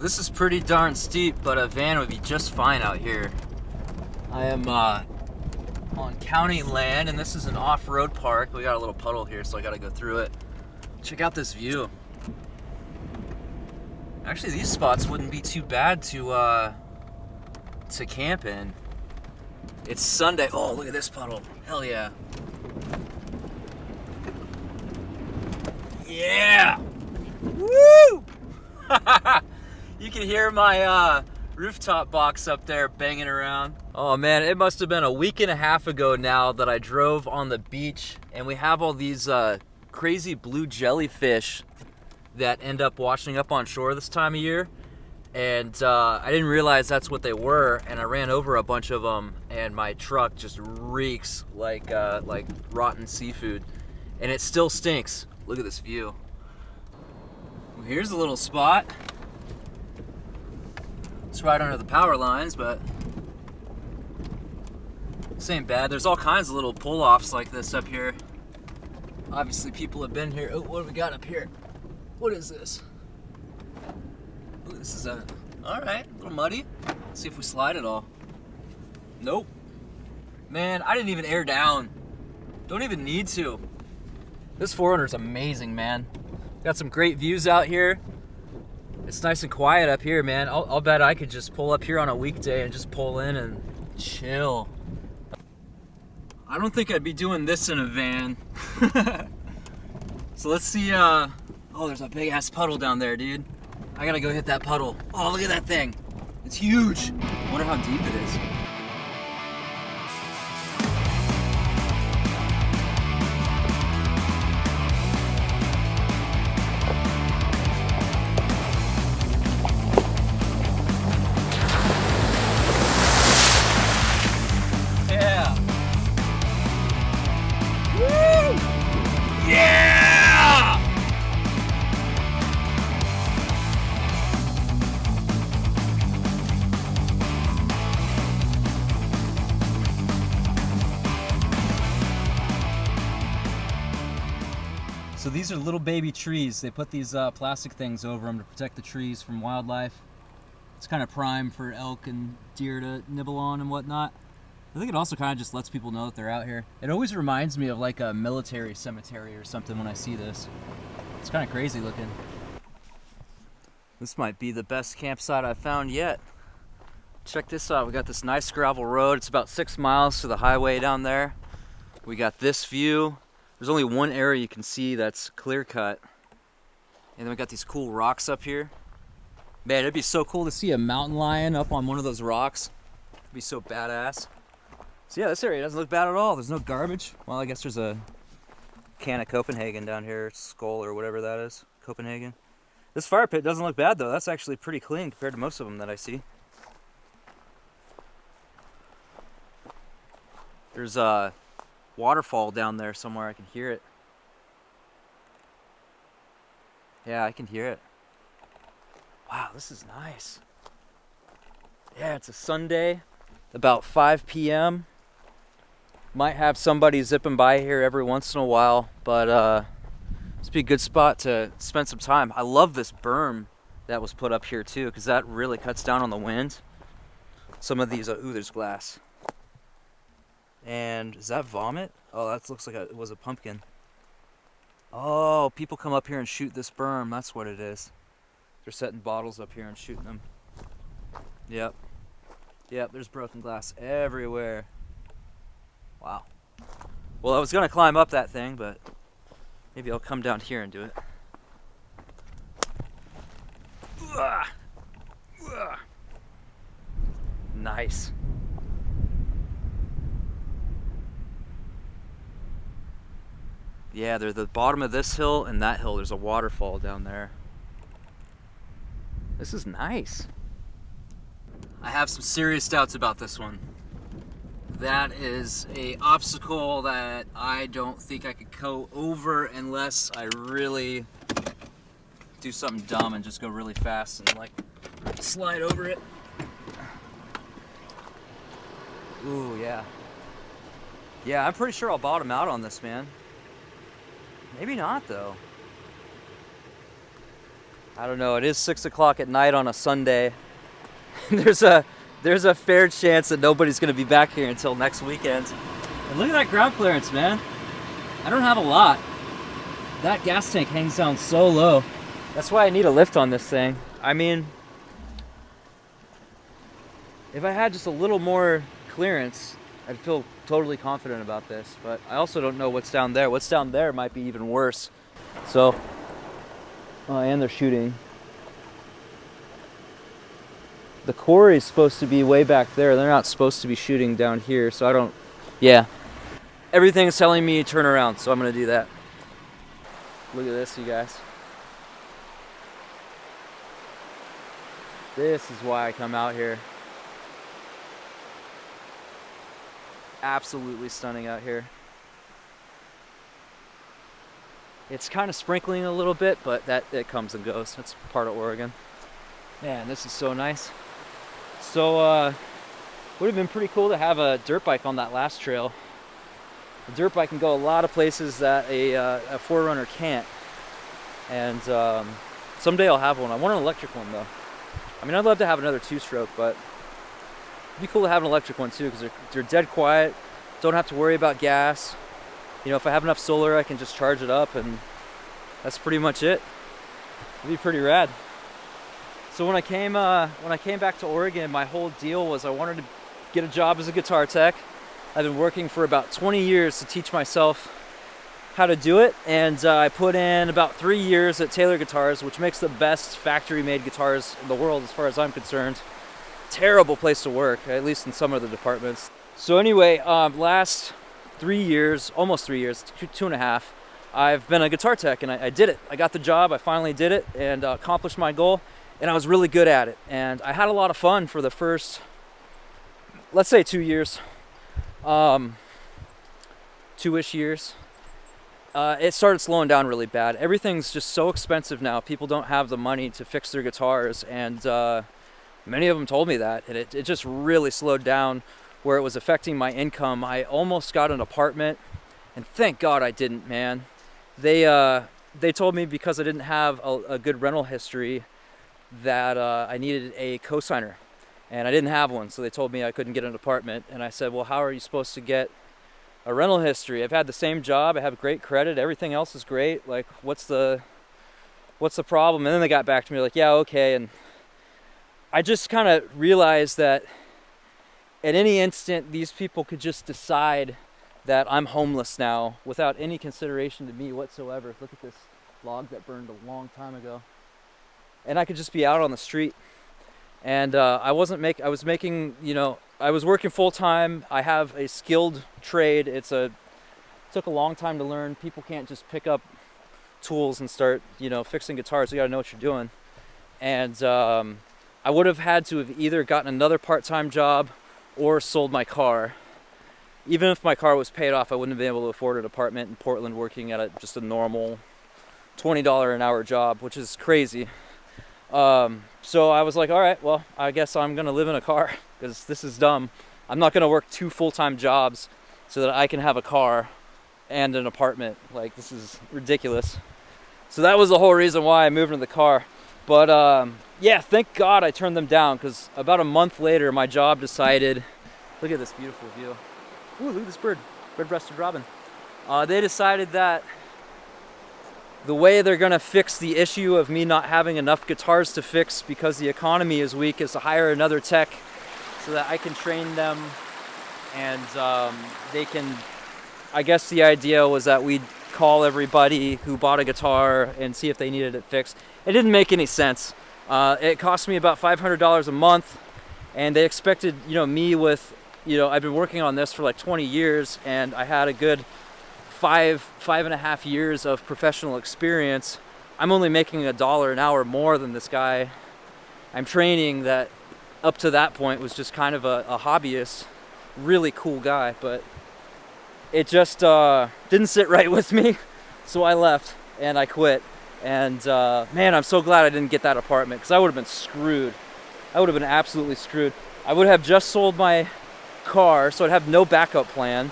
This is pretty darn steep, but a van would be just fine out here. I am on county land, and this is an off-road park. We got a little puddle here, so I gotta go through it. Check out this view. Actually, these spots wouldn't be too bad to camp in. It's Sunday. Oh, look at this puddle. Hell yeah. Yeah! Woo! You can hear my rooftop box up there banging around. Oh man, it must have been a week and a half ago now that I drove on the beach, and we have all these crazy blue jellyfish that end up washing up on shore this time of year. And I didn't realize that's what they were, and I ran over a bunch of them, and my truck just reeks like rotten seafood, and it still stinks. Look at this view. Well, here's a little spot. It's right under the power lines, but this ain't bad. There's all kinds of little pull-offs like this up here. Obviously people have been here. Oh, what do we got up here? What is this? Ooh, this is all right, a little muddy. Let's see if we slide it all. Nope. Man, I didn't even air down. Don't even need to. This 4Runner is amazing, man. Got some great views out here. It's nice and quiet up here, man. I'll bet I could just pull up here on a weekday and just pull in and chill. I don't think I'd be doing this in a van. So let's see, oh, there's a big ass puddle down there, dude. I gotta go hit that puddle. Oh, look at that thing. It's huge. I wonder how deep it is. Yeah. Woo! Yeah! So these are little baby trees. They put these plastic things over them to protect the trees from wildlife. It's kind of prime for elk and deer to nibble on and whatnot. I think it also kind of just lets people know that they're out here. It always reminds me of like a military cemetery or something when I see this. It's kind of crazy looking. This might be the best campsite I've found yet. Check this out. We got this nice gravel road. It's about 6 miles to the highway down there. We got this view. There's only one area you can see that's clear cut. And then we got these cool rocks up here. Man, it'd be so cool to see a mountain lion up on one of those rocks. It'd be so badass. So yeah, this area doesn't look bad at all. There's no garbage. Well, I guess there's a can of Copenhagen down here, Skull or whatever that is, Copenhagen. This fire pit doesn't look bad though. That's actually pretty clean compared to most of them that I see. There's a waterfall down there somewhere. I can hear it. Yeah, I can hear it. Wow, this is nice. Yeah, it's a Sunday, about 5 p.m. Might have somebody zipping by here every once in a while, but this would be a good spot to spend some time. I love this berm that was put up here too, because that really cuts down on the wind. Some of these, ooh, there's glass. And is that vomit? Oh, that looks like it was a pumpkin. Oh, people come up here and shoot this berm. That's what it is. They're setting bottles up here and shooting them. Yep. Yep, there's broken glass everywhere. Wow. Well, I was going to climb up that thing, but maybe I'll come down here and do it. Nice. Yeah, they're the bottom of this hill and that hill. There's a waterfall down there. This is nice. I have some serious doubts about this one. That is a obstacle that I don't think I could go over unless I really do something dumb and just go really fast and like slide over it. Ooh, yeah. Yeah, I'm pretty sure I'll bottom out on this, man. Maybe not, though. I don't know, it is 6 o'clock at night on a Sunday. there's a fair chance that nobody's gonna be back here until next weekend. And look at that ground clearance, man. I don't have a lot. That gas tank hangs down so low. That's why I need a lift on this thing. I mean, if I had just a little more clearance, I'd feel totally confident about this, but I also don't know what's down there. What's down there might be even worse. So, and they're shooting. The quarry is supposed to be way back there. They're not supposed to be shooting down here, so I don't, yeah. Everything is telling me to turn around, so I'm gonna do that. Look at this, you guys. This is why I come out here. Absolutely stunning out here. It's kind of sprinkling a little bit, but it comes and goes. That's part of Oregon. Man, this is so nice. So, would have been pretty cool to have a dirt bike on that last trail. The dirt bike can go a lot of places that a 4Runner can't. And someday I'll have one. I want an electric one though. I mean, I'd love to have another 2-stroke, but it'd be cool to have an electric one too, because they're dead quiet. Don't have to worry about gas. You know, if I have enough solar, I can just charge it up, and that's pretty much it. It'd be pretty rad. So when I came back to Oregon, my whole deal was I wanted to get a job as a guitar tech. I've been working for about 20 years to teach myself how to do it, and I put in about 3 years at Taylor Guitars, which makes the best factory-made guitars in the world as far as I'm concerned. Terrible place to work, at least in some of the departments. So anyway, last 3 years, almost 3 years, 2.5, I've been a guitar tech, and I did it. I got the job, I finally did it, and accomplished my goal, and I was really good at it. And I had a lot of fun for the first, let's say 2 years, 2-ish years. It started slowing down really bad. Everything's just so expensive now. People don't have the money to fix their guitars, and many of them told me that, and it just really slowed down where it was affecting my income. I almost got an apartment, and thank God I didn't, man. They told me because I didn't have a good rental history that I needed a cosigner, and I didn't have one, so they told me I couldn't get an apartment. And I said, well, how are you supposed to get a rental history? I've had the same job, I have great credit, everything else is great, like what's the problem? And then they got back to me like, yeah, okay. And I just kind of realized that at any instant these people could just decide that I'm homeless now without any consideration to me whatsoever. Look at this log that burned a long time ago, and I could just be out on the street. And I was making, you know, I was working full time. I have a skilled trade. It took a long time to learn. People can't just pick up tools and start, you know, fixing guitars. You got to know what you're doing. And I would have had to have either gotten another part-time job or sold my car. Even if my car was paid off, I wouldn't have been able to afford an apartment in Portland working at just a normal $20 an hour job, which is crazy. So I was like, all right, well, I guess I'm going to live in a car because this is dumb. I'm not going to work 2 full-time jobs so that I can have a car and an apartment. Like, this is ridiculous. So that was the whole reason why I moved into the car. But yeah, thank God I turned them down, because about a month later, my job decided, look at this beautiful view. Ooh, look at this bird, red-breasted robin. They decided that the way they're gonna fix the issue of me not having enough guitars to fix because the economy is weak is to hire another tech so that I can train them, and they can, I guess the idea was that we'd call everybody who bought a guitar and see if they needed it fixed. It didn't make any sense. It cost me about $500 a month, and they expected, you know, me with, you know, I've been working on this for like 20 years, and I had a good 5.5 years of professional experience. I'm only making $1 an hour more than this guy I'm training that up to that point was just kind of a hobbyist, really cool guy, but it just didn't sit right with me. So I left and I quit. And man, I'm so glad I didn't get that apartment, because I would have been screwed. I would have been absolutely screwed. I would have just sold my car, so I'd have no backup plan,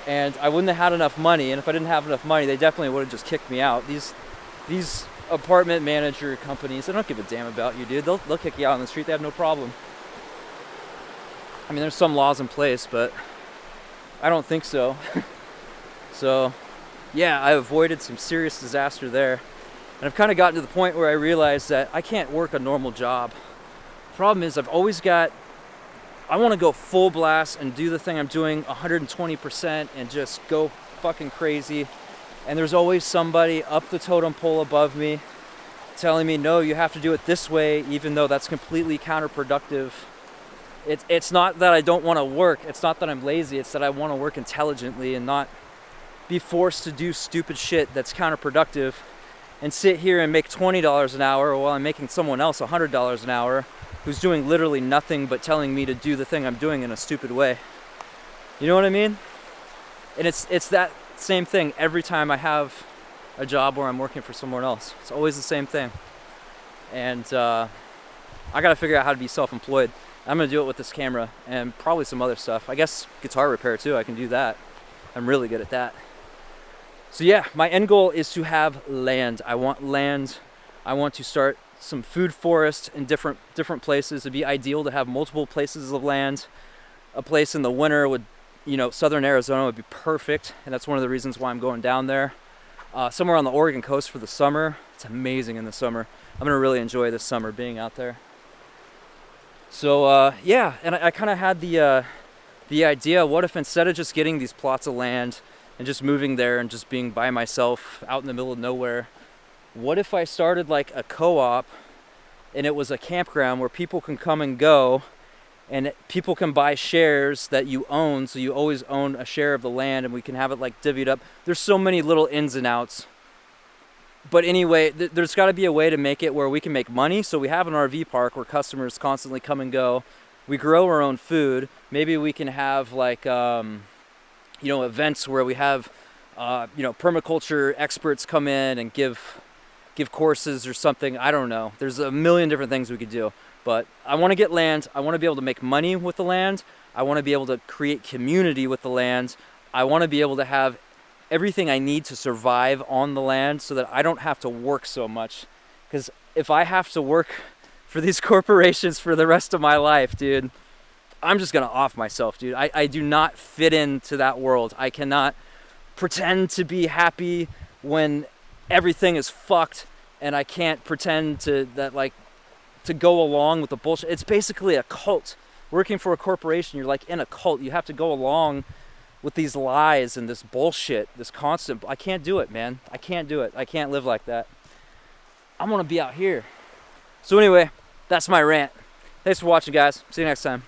and I wouldn't have had enough money. And if I didn't have enough money, they definitely would have just kicked me out. These apartment manager companies, they don't give a damn about you, dude. They'll kick you out on the street. They have no problem. I mean, there's some laws in place, but I don't think so. So, yeah, I avoided some serious disaster there. And I've kind of gotten to the point where I realized that I can't work a normal job. Problem is, I want to go full blast and do the thing I'm doing 120% and just go fucking crazy. And there's always somebody up the totem pole above me telling me, no, you have to do it this way, even though that's completely counterproductive. It's not that I don't want to work. It's not that I'm lazy. It's that I want to work intelligently and not be forced to do stupid shit that's counterproductive and sit here and make $20 an hour while I'm making someone else $100 an hour who's doing literally nothing but telling me to do the thing I'm doing in a stupid way. You know what I mean? And it's that same thing every time I have a job where I'm working for someone else. It's always the same thing. And I gotta figure out how to be self-employed. I'm gonna do it with this camera and probably some other stuff. I guess guitar repair too, I can do that. I'm really good at that. So yeah, my end goal is to have land. I want land. I want to start some food forest in different places. It'd be ideal to have multiple places of land. A place in the winter would, southern Arizona would be perfect, and that's one of the reasons why I'm going down there. Somewhere on the Oregon coast for the summer. It's amazing in the summer. I'm gonna really enjoy this summer being out there. So yeah, and I kind of had the idea, what if instead of just getting these plots of land and just moving there and just being by myself out in the middle of nowhere, what if I started like a co-op and it was a campground where people can come and go and people can buy shares that you own, so you always own a share of the land and we can have it like divvied up. There's so many little ins and outs. But anyway, there's got to be a way to make it where we can make money. So we have an RV park where customers constantly come and go. We grow our own food. Maybe we can have like, events where we have, permaculture experts come in and give courses or something. I don't know. There's a million different things we could do. But I want to get land. I want to be able to make money with the land. I want to be able to create community with the land. I want to be able to have everything I need to survive on the land so that I don't have to work so much. Because if I have to work for these corporations for the rest of my life, dude, I'm just going to off myself, dude. I do not fit into that world. I cannot pretend to be happy when everything is fucked, and I can't pretend to go along with the bullshit. It's basically a cult. Working for a corporation, you're like in a cult. You have to go along with these lies and this bullshit, this constant. I can't do it, man. I can't do it. I can't live like that. I want to be out here. So anyway, that's my rant. Thanks for watching, guys. See you next time.